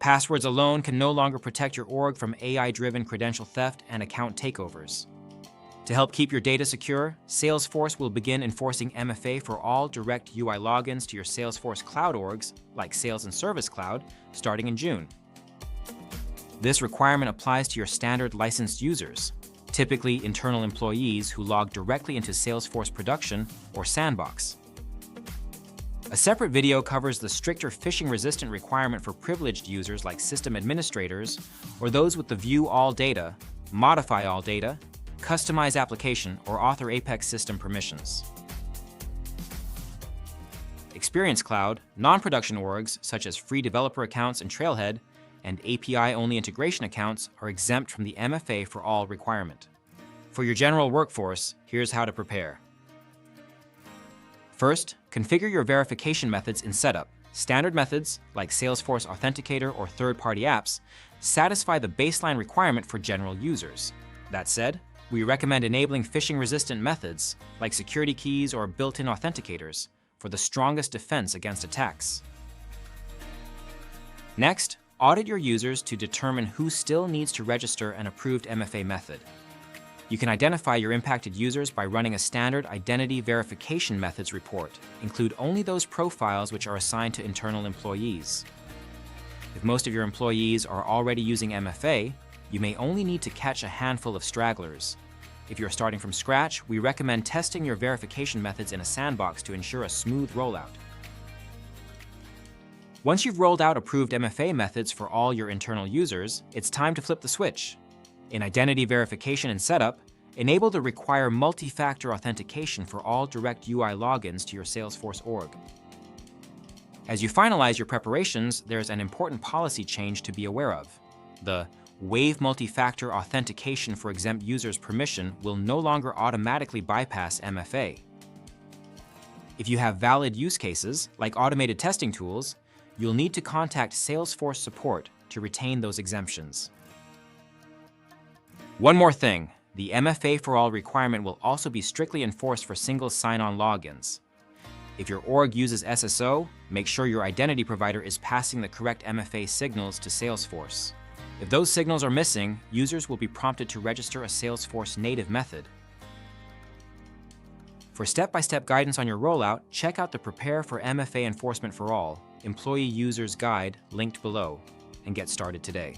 Passwords alone can no longer protect your org from AI-driven credential theft and account takeovers. To help keep your data secure, Salesforce will begin enforcing MFA for all direct UI logins to your Salesforce Cloud orgs, like Sales and Service Cloud, starting in June. This requirement applies to your standard licensed users, typically internal employees who log directly into Salesforce Production or Sandbox. A separate video covers the stricter phishing-resistant requirement for privileged users like system administrators or those with the View All Data, Modify All Data, Customize Application, or Author Apex system permissions. Experience Cloud, non-production orgs such as free developer accounts and Trailhead, and API-only integration accounts are exempt from the MFA for all requirement. For your general workforce, here's how to prepare. First, configure your verification methods in Setup. Standard methods, like Salesforce Authenticator or third-party apps, satisfy the baseline requirement for general users. That said, we recommend enabling phishing-resistant methods, like security keys or built-in authenticators, for the strongest defense against attacks. Next, audit your users to determine who still needs to register an approved MFA method. You can identify your impacted users by running a standard identity verification methods report. Include only those profiles which are assigned to internal employees. If most of your employees are already using MFA, you may only need to catch a handful of stragglers. If you're starting from scratch, we recommend testing your verification methods in a sandbox to ensure a smooth rollout. Once you've rolled out approved MFA methods for all your internal users, it's time to flip the switch. In Identity Verification and Setup, enable the Require Multi-Factor Authentication for all direct UI logins to your Salesforce org. As you finalize your preparations, there's an important policy change to be aware of. The Waive Multi-Factor Authentication for exempt users permission will no longer automatically bypass MFA. If you have valid use cases, like automated testing tools, you'll need to contact Salesforce support to retain those exemptions. One more thing, the MFA for all requirement will also be strictly enforced for single sign-on logins. If your org uses SSO, make sure your identity provider is passing the correct MFA signals to Salesforce. If those signals are missing, users will be prompted to register a Salesforce native method. For step-by-step guidance on your rollout, check out the Prepare for MFA Enforcement for All Employee Users Guide linked below and get started today.